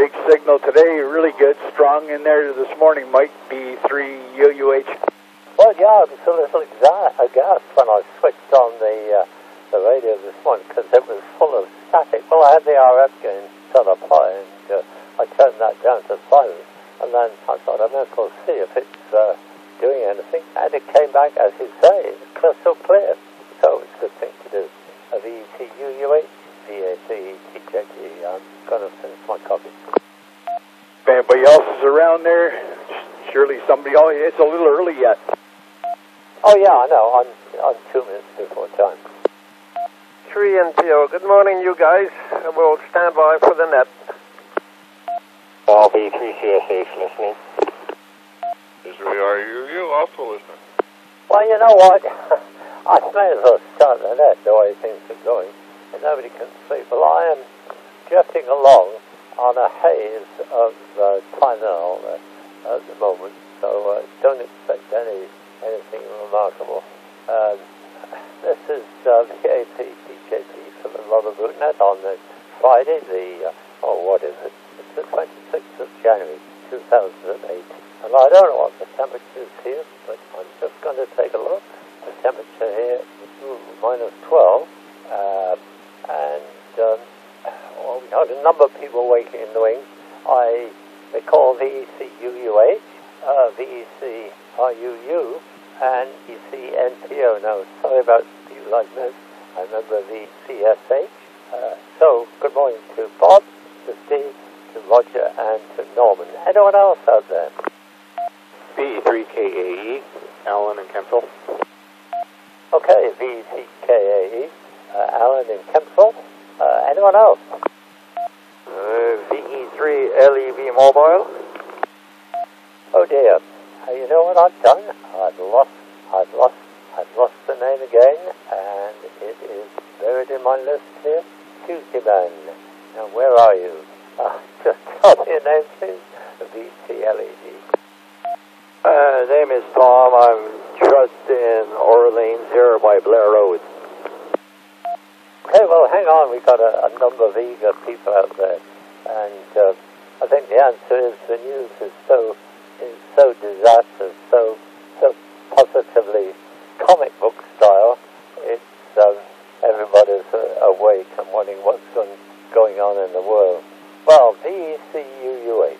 big signal today, really good, strong in there this morning, Mike, VE3 UUH. Well, yeah, I was a little aghast when I switched on the radio this morning because it was full of static. Well, I had the RF gain set up high, and I turned that down to silent. And then I thought, I may as well see if it's doing anything. And it came back, as you say, crystal clear. So it's a good thing to do. VE3 UUH, VE3 TJG. I'm going to finish my coffee. If anybody else is around there, surely somebody, oh, it's a little early yet. Oh, yeah, I know. I'm 2 minutes before time. 3NPO, good morning, you guys. We'll stand by for the net. All VE3CSH listening. Yes, we are. You also listening. Well, you know what? I may as well start the net the way things are going, and nobody can sleep. Well, I am drifting along on a haze of Tylenol at the moment, so don't expect anything remarkable. This is VE3MPC for the Rubber Boot Net on the Friday, what is it? It's the 26th of January, 2008. And I don't know what the temperature is here, but I'm just going to take a look. The temperature here is minus 12, and we had a number of people waking in the wings. They call VE3UUH, VE3RUU, and VE3MPC. Now, sorry about people like this. I remember VE3SH. So, good morning to Bob, to Steve, to Roger, and to Norman. Anyone else out there? VE3KAE, Alan and Kempsville. Okay, VE3KAE, Alan in Kempsville. Anyone else? VE3LEV Mobile. Oh dear. You know what I've done? I've lost the name again, and it is buried in my list here. Tuesday Man. Now, where are you? Just tell me your name, please. VE3LED. Name is Tom. I'm just in Orleans here by Blair Road. Okay, well, hang on. We've got a number of eager people out there, and I think the answer is the news is so disastrous, so positively comic book style. It's everybody's awake and wondering what's going on in the world. Well, VE3UUH.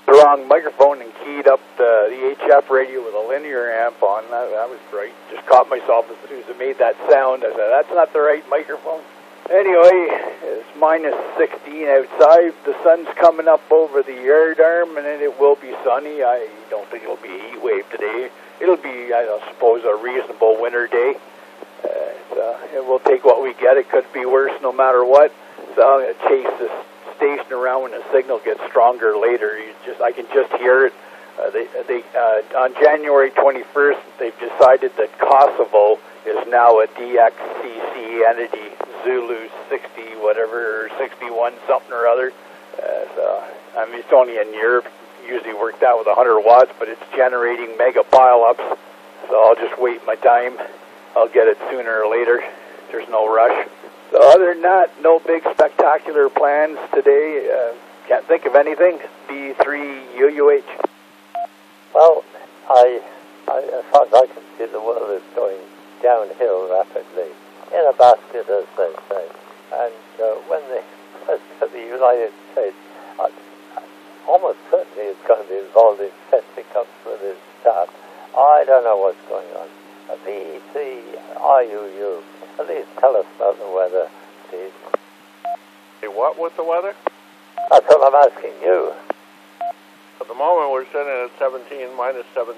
The wrong microphone and keyed up the HF radio with a linear amp on. That was right. Just caught myself as soon as it made that sound. I said, that's not the right microphone. Anyway, it's minus 16 outside. The sun's coming up over the yard arm, and then it will be sunny. I don't think it'll be a heat wave today. It'll be, I suppose, a reasonable winter day. We'll take what we get. It could be worse no matter what. So I'm going to chase this station around when the signal gets stronger later. I can just hear it. On January 21st, they've decided that Kosovo is now a DXCC entity, Zulu 60 whatever, or 61 something or other. It's only in Europe, usually worked out with 100 watts, but it's generating mega pile-ups, so I'll just wait my time. I'll get it sooner or later. There's no rush. So other than that, no big spectacular plans today. Can't think of anything. VE3UUH. Well, as far as I can see, the world is going downhill rapidly, in a basket, as they say. And when the President of the United States, almost certainly is going to be involved in fisticuffs with his staff, I don't know what's going on. VE3RUU. At least tell us about the weather, please. Hey, what with the weather? That's what I'm asking you. At the moment, we're sitting at minus 17,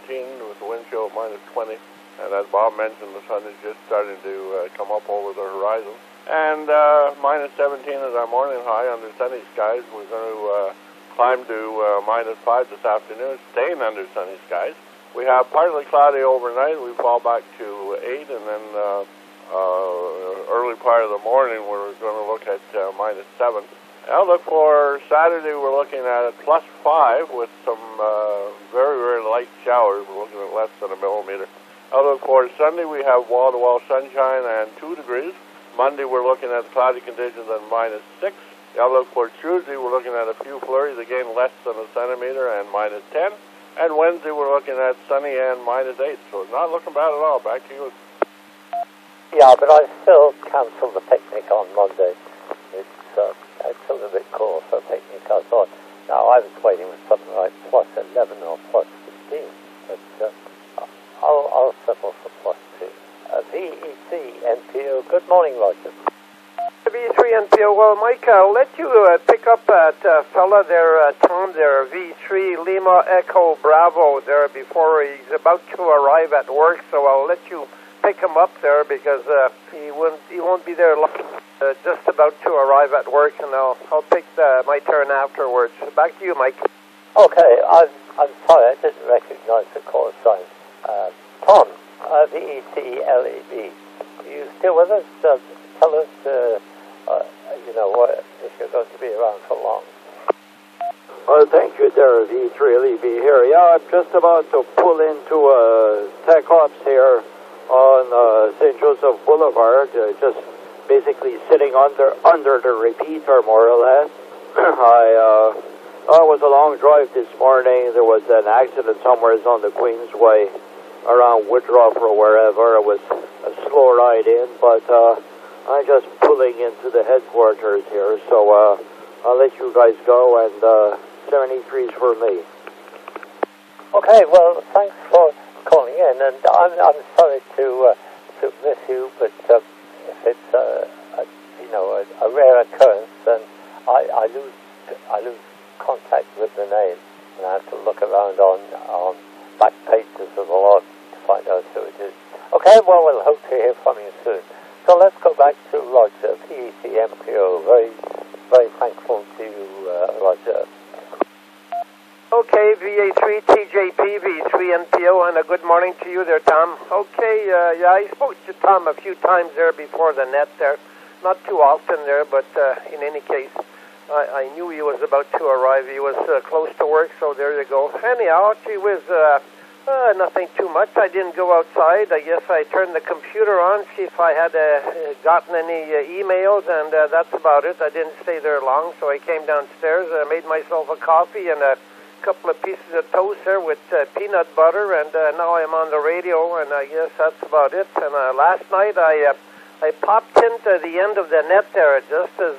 with the wind chill at minus 20. And as Bob mentioned, the sun is just starting to come up over the horizon. And minus 17 is our morning high under sunny skies. We're going to climb to minus 5 this afternoon, staying under sunny skies. We have partly cloudy overnight. We fall back to 8, and then early part of the morning, we're going to look at minus 7. Outlook for Saturday, we're looking at plus 5 with some very, very light showers. We're looking at less than a millimeter. Outlook for Sunday, we have wall-to-wall sunshine and 2 degrees. Monday, we're looking at cloudy conditions and minus 6. The outlook for Tuesday, we're looking at a few flurries, again less than a centimeter and -10. And Wednesday, we're looking at sunny and -8. So it's not looking bad at all. Back to you. Yeah, but I still cancelled the picnic on Monday. It's a little bit cool for a picnic, I thought. Now, I was waiting with something like +11 or +15, but I'll settle for +2. VE3MPC, good morning, Roger. VE3MPC, well, Mike, I'll let you pick up that fella there, Tom there, V3 Lima Echo Bravo there before he's about to arrive at work, so I'll let you pick him up there because he won't be there long, just about to arrive at work, and I'll pick my turn afterwards. Back to you, Mike. Okay, I'm sorry, I didn't recognize the call sign. Tom, VECLEB, are you still with us? Tell us, if you're going to be around for long. Thank you there, V3LEB here. Yeah, I'm just about to pull into Tech Ops here on St. Joseph Boulevard, just basically sitting under the repeater, more or less. It was a long drive this morning. There was an accident somewhere on the Queensway around Woodruff or wherever. It was a slow ride in, but I'm just pulling into the headquarters here, so I'll let you guys go, and 73's for me. Okay, well, thanks for calling in, and I'm sorry to miss you, but if it's a rare occurrence, then I lose contact with the name, and I have to look around on back pages of the log to find out who it is. Okay, well, we'll hope to hear from you soon. So let's go back to Roger, VECMPO. Very, very thankful to you, Roger. Okay, VA3 TJP, VE3MPO, and a good morning to you there, Tom. Okay, yeah, I spoke to Tom a few times there before the net there. Not too often there, but in any case, I knew he was about to arrive. He was close to work, so there you go. Anyhow, gee whiz, nothing too much. I didn't go outside. I guess I turned the computer on, see if I had gotten any emails, and that's about it. I didn't stay there long, so I came downstairs, made myself a coffee and a couple of pieces of toast there with peanut butter, and now I'm on the radio, and I guess that's about it. And last night I popped into the end of the net there just as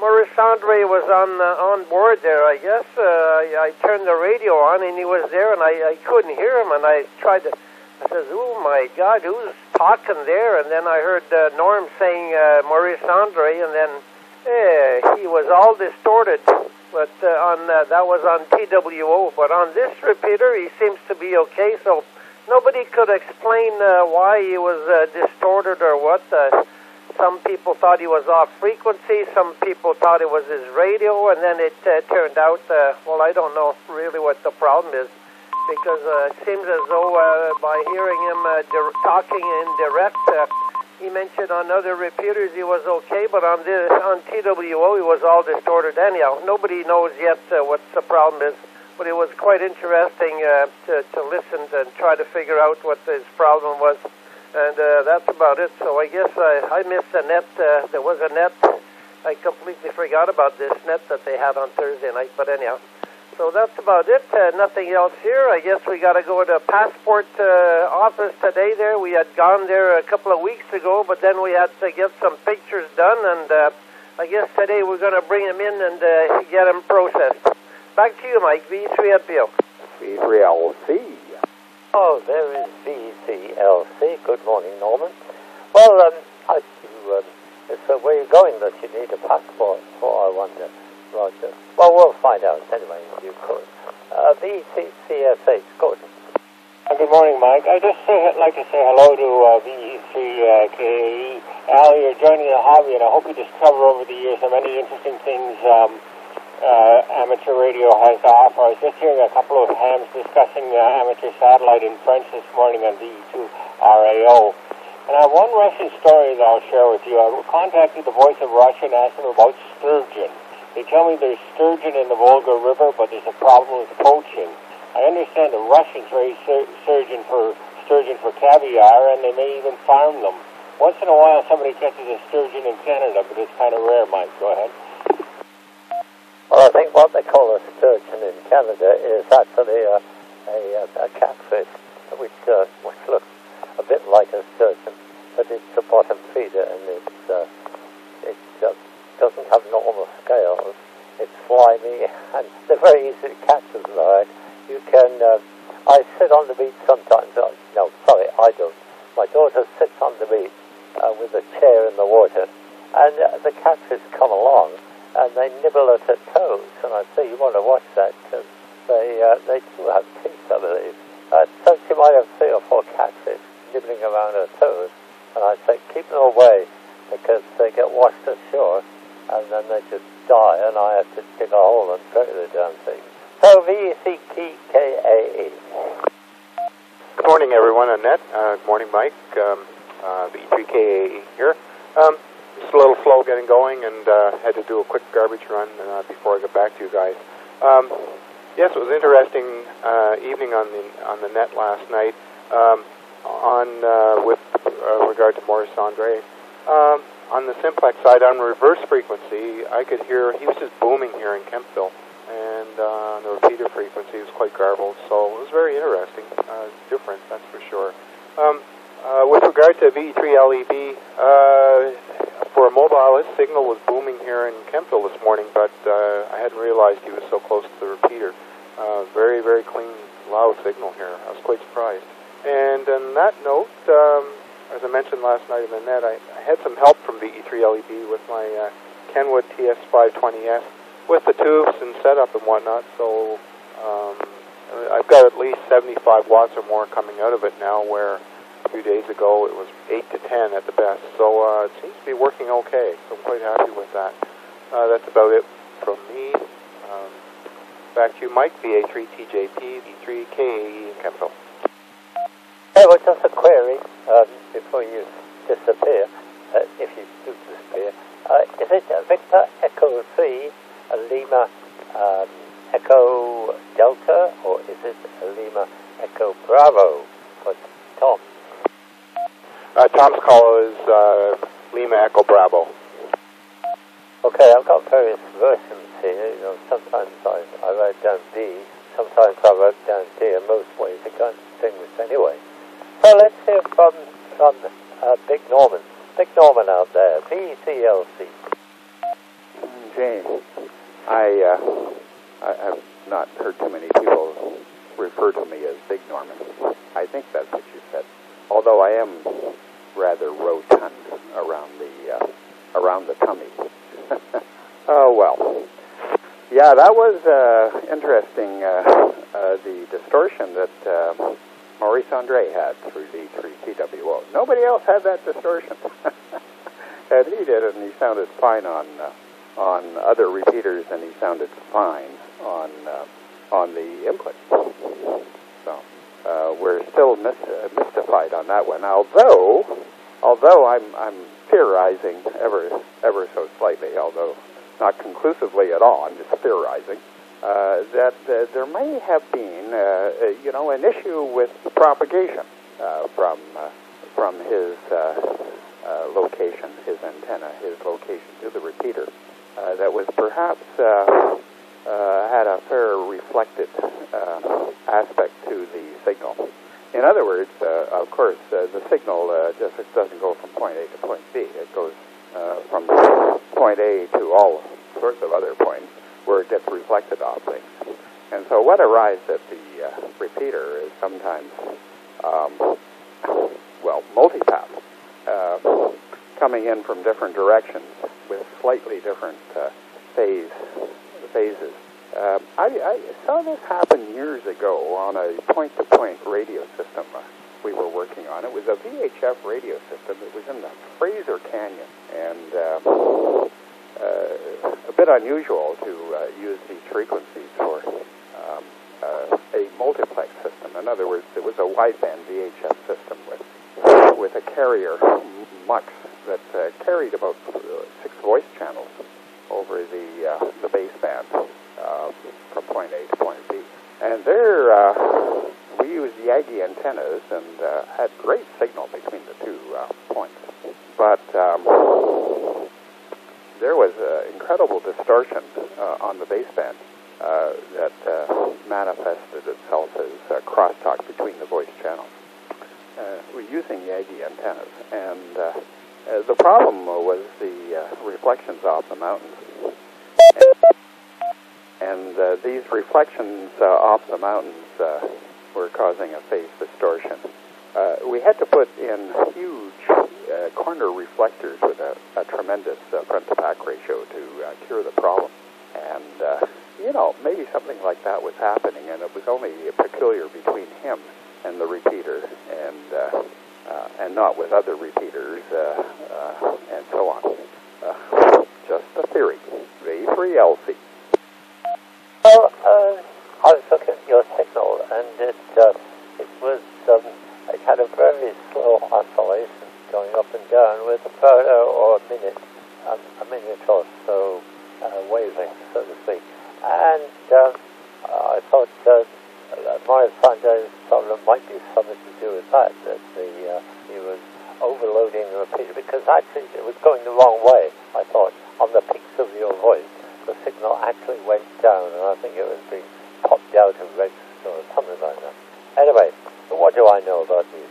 Maurice Andre was on board there. I guess I turned the radio on and he was there, and I couldn't hear him, and I says, oh my God, who's talking there? And then I heard Norm saying Maurice Andre, and then he was all distorted. But that was on TWO. But on this repeater, he seems to be okay. So nobody could explain why he was distorted or what. Some people thought he was off frequency. Some people thought it was his radio. And then it turned out, well, I don't know really what the problem is. Because it seems as though by hearing him talking in direct, he mentioned on other repeaters he was okay, but on TWO he was all distorted anyhow. Nobody knows yet what the problem is, but it was quite interesting to listen and try to figure out what his problem was. And that's about it. So I guess I missed the net. There was a net. I completely forgot about this net that they had on Thursday night, but anyhow. So that's about it. Nothing else here. I guess we got to go to the passport office today there. We had gone there a couple of weeks ago, but then we had to get some pictures done, and I guess today we're going to bring them in and get them processed. Back to you, Mike, V3MPO. V3LC. Oh, there is VCLC. Good morning, Norman. Well, it's where you're going that you need a passport for, I wonder, Roger. Well, we'll find out anyway, if you could. VCCSH, good. Good morning, Mike. I just like to say hello to VE3KAE. Al, you're joining the hobby, and I hope you discover over the years how many interesting things amateur radio has to offer. I was just hearing a couple of hams discussing amateur satellite in French this morning on VE2RAO. And I have one Russian story that I'll share with you. I contacted the Voice of Russia and asked them about sturgeon. They tell me there's sturgeon in the Volga River, but there's a problem with poaching. I understand the Russians raise sturgeon for caviar, and they may even farm them. Once in a while, somebody catches a sturgeon in Canada, but it's kind of rare, Mike. Go ahead. what they call a sturgeon in Canada is actually a catfish, which looks a bit like a sturgeon, but it's a bottom feeder, and it doesn't have normal scales. It's slimy, and they're very easy to catch as well. You can, I sit on the beach sometimes. No, sorry, I don't. My daughter sits on the beach with a chair in the water, and the catfish come along, and they nibble at her toes. And I say, you want to watch that, because they do have teeth, I believe. So she might have 3 or 4 catfish nibbling around her toes, and I say, keep them away, because they get washed ashore, and then they just die, and I have to dig a hole and bury the damn thing. So VE3KAE. Good morning, everyone on net. Good morning, Mike. VE3KAE here. Just a little slow getting going, and had to do a quick garbage run before I get back to you guys. Yes, it was an interesting evening on the net last night. With regard to Maurice Andre. On the simplex side, on reverse frequency, I could hear, he was just booming here in Kempville, and on the repeater frequency, it was quite garbled, so it was very interesting, different, that's for sure. With regard to VE3LEB, for a mobile, his signal was booming here in Kempville this morning, but I hadn't realized he was so close to the repeater. Very, very clean, loud signal here. I was quite surprised. And on that note, as I mentioned last night in the net, I had some help from VE3LEB with my Kenwood TS520S with the tubes and setup and whatnot, so I've got at least 75 watts or more coming out of it now, where a few days ago it was 8 to 10 at the best, so it seems to be working okay, so I'm quite happy with that. That's about it from me. Back to you, Mike, VA3TJP, V3KAE in Kempville. Hey, well, just a query before you disappear, if you do disappear. Is it Victor Echo 3, Lima Echo Delta, or is it Lima Echo Bravo for Tom? Tom's call is Lima Echo Bravo. Okay, I've got various versions here. You know, sometimes I write down D, sometimes I write down D, and most ways I can't distinguish anyway. So let's hear from Big Norman. Big Norman out there, VCLC. James, I've not heard too many people refer to me as Big Norman. I think that's what you said. Although I am rather rotund around the tummy. Oh well. Yeah, that was interesting. The distortion that Maurice Andre had through D3TWO. Nobody else had that distortion, and he did, and he sounded fine on other repeaters, and he sounded fine on the input. So we're still mystified on that one. Although I'm theorizing ever so slightly, although not conclusively at all. I'm just theorizing. That there may have been, an issue with propagation from his location, his antenna, his location to the repeater, that was perhaps had a fair reflected aspect to the signal. In other words, of course, the signal just doesn't go from point A to point B. It goes from point A to all sorts of other points where it gets reflected off things. And so what arrives at the repeater is sometimes, multipath, coming in from different directions with slightly different phases. I saw this happen years ago on a point-to-point radio system we were working on. It was a VHF radio system. It was in the Fraser Canyon, and a bit unusual to use these frequencies for a multiplex system. In other words, it was a wideband VHF system with a carrier mux that carried about 6 voice channels over the baseband from point A to point B. And there we used Yagi antennas and had great signal between the 2 points. But there was incredible distortion on the baseband that manifested itself as crosstalk between the voice channels. We're using Yagi antennas, and the problem was the reflections off the mountains. And these reflections off the mountains were causing a phase distortion. We had to put in huge corner reflectors with a tremendous front-to-back ratio to cure the problem. And, maybe something like that was happening, and it was only peculiar between him and the repeater, and not with other repeaters, and so on. Just a theory. VE3LC. Well, I was looking at your signal, and it was, it had a very slow oscillation going up and down with a photo or a minute or so waving, so to speak. And I thought Morris Sanders' problem might be something to do with that he was overloading the repeater, because actually it was going the wrong way. I thought on the peaks of your voice, the signal actually went down, and I think it was being popped out of register or something like that. Anyway, what do I know about these?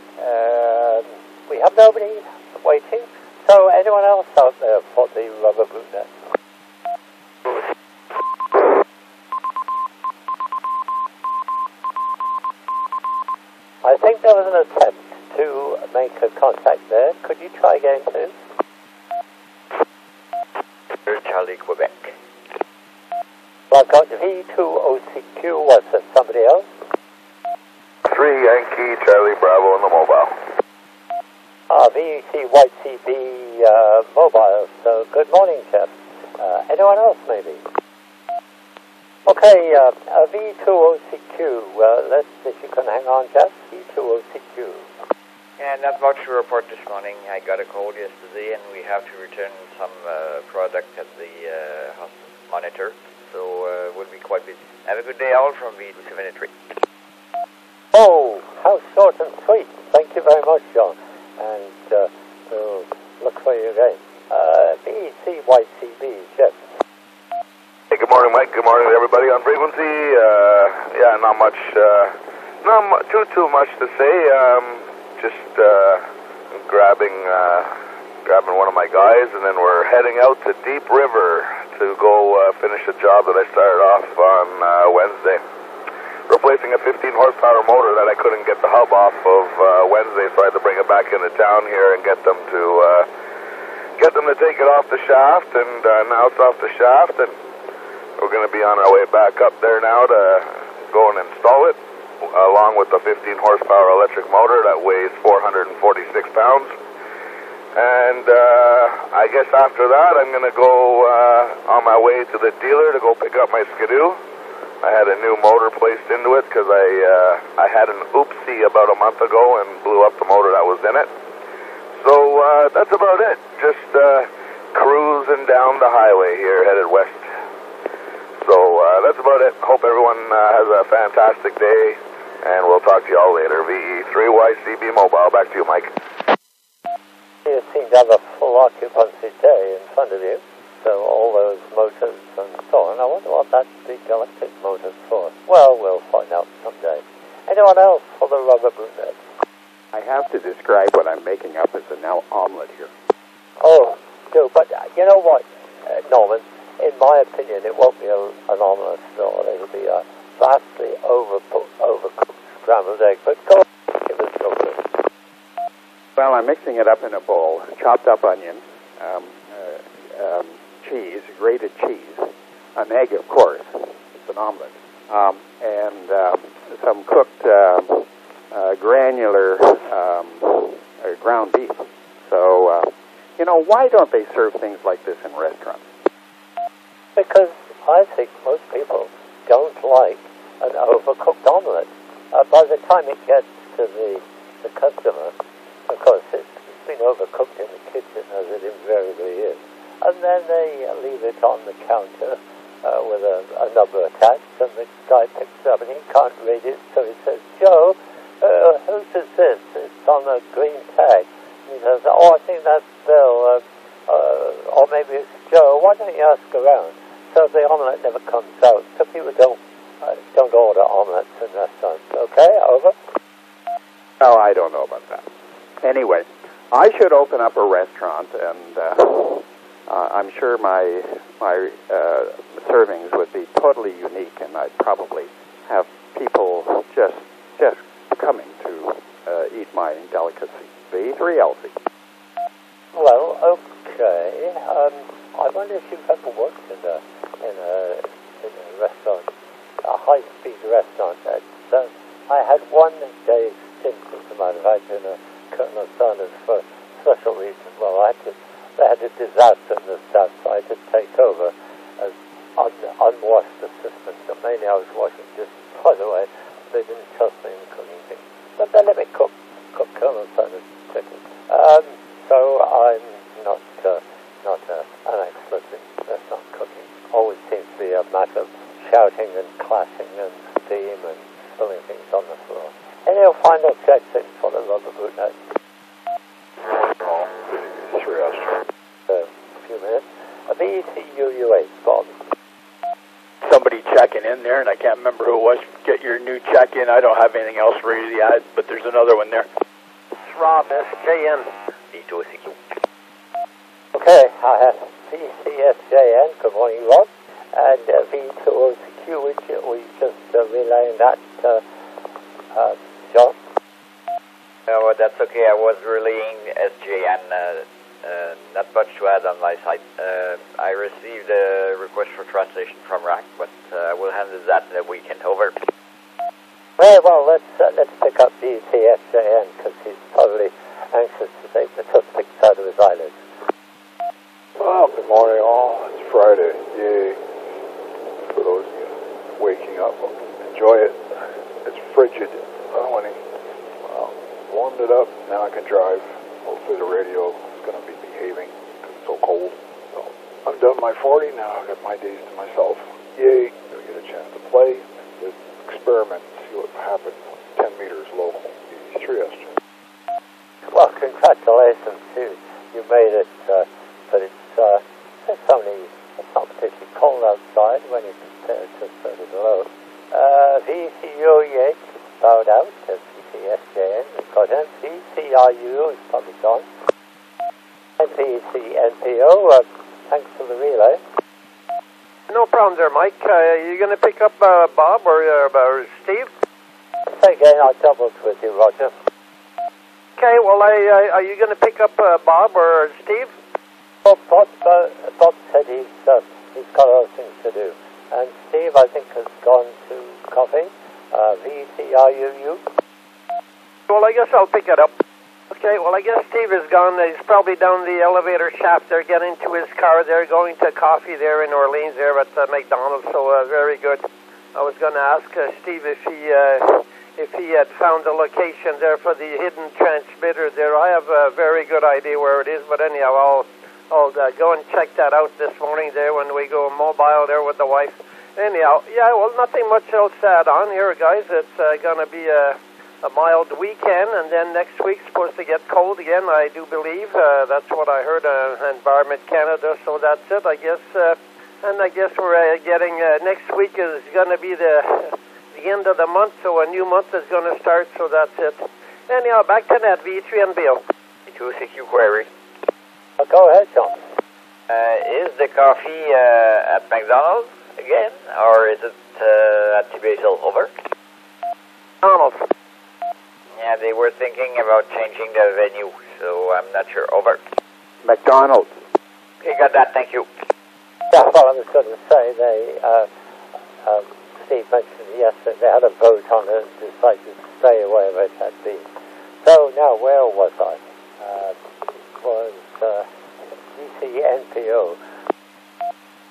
We have nobody waiting, so anyone else out there for the Rubber Boot Net? I think there was an attempt to make a contact there. Could you try again, please? Charlie, Quebec. Well, I've got V2OCQ. Was there somebody else? 3 Yankee, Charlie, Bravo on the mobile. VEC mobile. So, good morning, Jeff. Anyone else, maybe? Okay, V2OCQ. Let's see if you can hang on, Jeff. V2OCQ. Yeah, not much to report this morning. I got a call yesterday, and we have to return some product at the monitor, so we'll be quite busy. Have a good day all from VE3MPC. Oh, how short and sweet. Thank you very much, John. And we'll look for you again. VECYCB, Jeff. Hey, good morning, Mike. Good morning to everybody on frequency. Not too much to say. Just grabbing one of my guys, and then we're heading out to Deep River to go finish a job that I started off on Wednesday. Replacing a 15 horsepower motor that I couldn't get the hub off of Wednesday, so I had to bring it back into town here and get them to take it off the shaft, and now it's off the shaft, and we're going to be on our way back up there now to go and install it, along with the 15 horsepower electric motor that weighs 446 pounds. And I guess after that I'm going to go on my way to the dealer to go pick up my Skidoo. I had a new motor placed into it because I had an oopsie about a month ago and blew up the motor that was in it. So that's about it. Just cruising down the highway here, headed west. So that's about it. Hope everyone has a fantastic day, and we'll talk to you all later. VE3YCB Mobile. Back to you, Mike. You seem to have a full occupancy day in front of you. So all those motors and so on. I wonder what that big electric motor's for. Well, we'll find out someday. Anyone else for the Rubber Boot Net? I have to describe what I'm making up as an omelet here. Oh, do. But you know what, Norman? In my opinion, it won't be an omelet store. It'll be a vastly overcooked scrambled egg. But go on, give us your clue. Well, I'm mixing it up in a bowl. Chopped up onion, cheese, grated cheese, an egg, of course. It's an omelet. And some cooked granular ground beef. So, why don't they serve things like this in restaurants? Because I think most people don't like an overcooked omelette. By the time it gets to the customer, of course, it's been overcooked in the kitchen, as it invariably is. And then they leave it on the counter with a number attached, and the guy picks it up, and he can't read it, so he says, "Joe, whose is this? It's on a green tag." And he says, "Oh, I think that's Bill. or maybe it's Joe. Why don't you ask around so the omelette never comes out, so people don't order omelettes in restaurants? Okay, over. Oh, I don't know about that. Anyway, I should open up a restaurant, and I'm sure my servings would be totally unique, and I'd probably have people just coming to eat my delicacy. VE3LC. Well, okay. I wonder if you've ever worked in a restaurant, a high-speed restaurant. I had one day stint, as a matter of fact, in a Colonel Sanders for special reasons. Well, they had a disaster in the staff, so I had to take over as unwashed assistant. So mainly I was washing dishes, by the way. They didn't trust me in cooking things. But they let me cook Colonel Sanders chicken. So I'm not an expert in restaurant cooking. Always seems to be a matter of shouting and clashing and steam and spilling things on the floor. Any final checks in for the Rubber Boot Net? A few minutes. A VECUU8, Bob. Somebody checking in there, and I can't remember who it was. Get your new check-in. I don't have anything else ready to add, but there's another one there. Rob, SJN. V2CQ. Okay, I have VCSJN, good morning, Rob, and V2CQ, which we just relaying that, John? No, that's okay. I was relaying SJN, not much to add on my side. I received a request for translation from RAC, but we'll handle that in the weekend. Over. Very well, let's pick up VCSJN, because he's probably anxious to take the toothpicks out of his eyelids. Well, good morning all. It's Friday. Yay. For those of you waking up, enjoy it. It's frigid. Well, warmed it up. Now I can drive. Hopefully the radio is going to be behaving because it's so cold. So I've done my 40 now. I've got my days to myself. Yay. I'll get a chance to play and experiment and see what happens 10 meters local. VE3SJ. Well, congratulations, you made it, but it's not particularly cold outside when you compare it to 30 below. VCUH bowed out, VCSJN, we've got him. VCRU is probably gone. VCNPO, thanks for the relay. No problem there, Mike. You going to pick up Bob or Steve? Say again, I'll double with you, Roger. Okay, well, are you going to pick up Bob or Steve? Well, Bob said he's got other things to do. And Steve, I think, has gone to coffee. VCRUU. Well, I guess I'll pick it up. Okay, well, I guess Steve is gone. He's probably down the elevator shaft there, getting to his car there, going to coffee there in Orleans there at McDonald's, so very good. I was going to ask Steve if he had found the location there for the hidden transmitter there. I have a very good idea where it is, but anyhow, I'll go and check that out this morning there when we go mobile there with the wife. Anyhow, yeah, well, nothing much else to add on here, guys. It's going to be a mild weekend, and then next week's supposed to get cold again, I do believe. That's what I heard on Environment Canada, so that's it, I guess. And I guess we're getting, next week is going to be the end of the month, so a new month is going to start, so that's it. Anyhow, back to that, V3MPO. V2CQ query. Go ahead, John. Is the coffee at McDonald's again, or is it at Tibet Hill? Over. McDonald's. Yeah, they were thinking about changing the venue, so I'm not sure. Over. McDonald's. Okay, got that. Thank you. Yeah, well, I was going to say, Steve mentioned yesterday, they had a vote on it and decided to stay away where it had been. So now, where was I? It was VCNPO.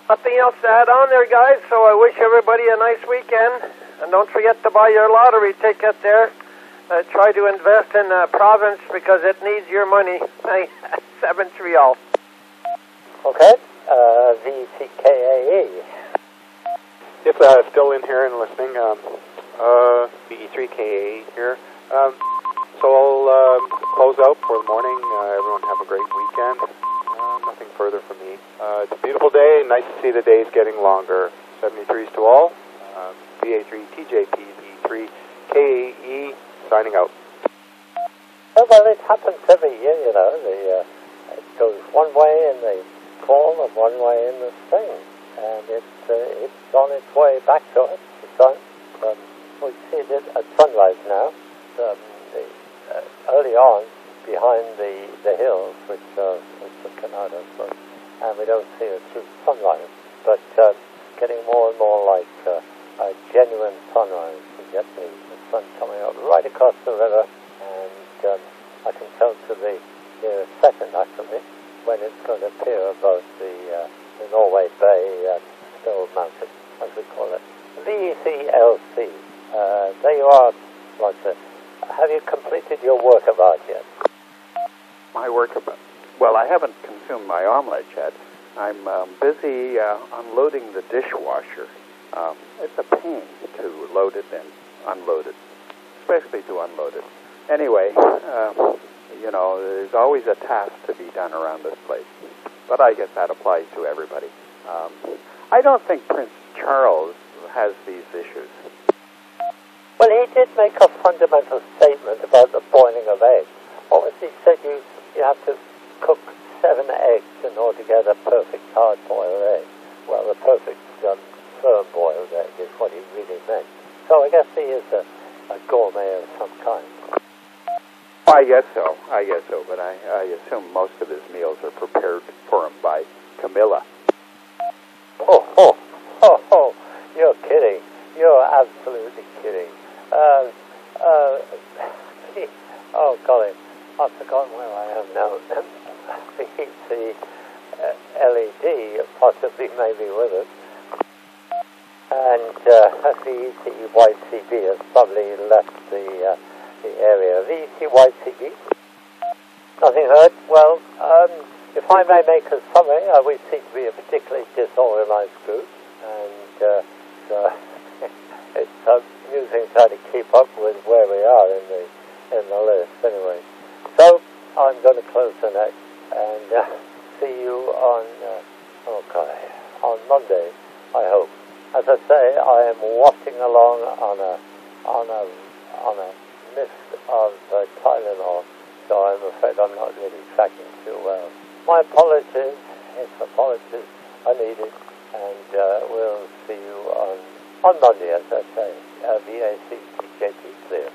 Nothing else to add on there, guys, so I wish everybody a nice weekend. And don't forget to buy your lottery ticket there. Try to invest in province because it needs your money. 7-3 all. Okay. VCKAE. Yes, still in here and listening. VE3KA here. So I'll close out for the morning. Everyone have a great weekend. Nothing further from me. It's a beautiful day. Nice to see the days getting longer. 73s to all. VA3 TJP V3 KE signing out. Well, it happens every year, you know. It goes one way in the fall and one way in the spring, and it's on its way back to us. We see it at sunrise now. Early on, behind the hills, which are out of us, and we don't see it through sunrise, but getting more and more like a genuine sunrise. We get the sun coming up right across the river, and I can tell to the nearest second, actually, when it's going to appear above the Norway Bay Snow Mountain, as we call it. VECLC. There you are, Roger. Have you completed your work of art yet? My work of art? Well, I haven't consumed my omelette yet. I'm busy unloading the dishwasher. It's a pain to load it and unload it, especially to unload it. Anyway, you know, there's always a task to be done around this place, but I guess that applies to everybody. I don't think Prince Charles has these issues. Well, he did make a fundamental statement about the boiling of eggs. Obviously, he said you have to cook 7 eggs in order to get a perfect hard-boiled egg. Well, the perfect firm-boiled egg is what he really meant. So I guess he is a gourmet of some kind. I guess so, but I assume most of his meals are prepared for him by Camilla. Oh, you're kidding. You're absolutely kidding. Oh, golly, I've forgotten where I am now. The LED possibly may be with us. And VECYCB has probably left the area. VECYCB? Nothing heard? Well, if I may make a summary, we seem to be a particularly disorganized group, and it's amusing trying to keep up with where we are in the list. Anyway, so I'm going to close the net and see you on Monday, I hope. As I say, I am wafting along on a mist of Tylenol, so I'm afraid I'm not really tracking too well. My apologies, if apologies are needed, and we'll see you on Monday, as I say. VAC TJP clear.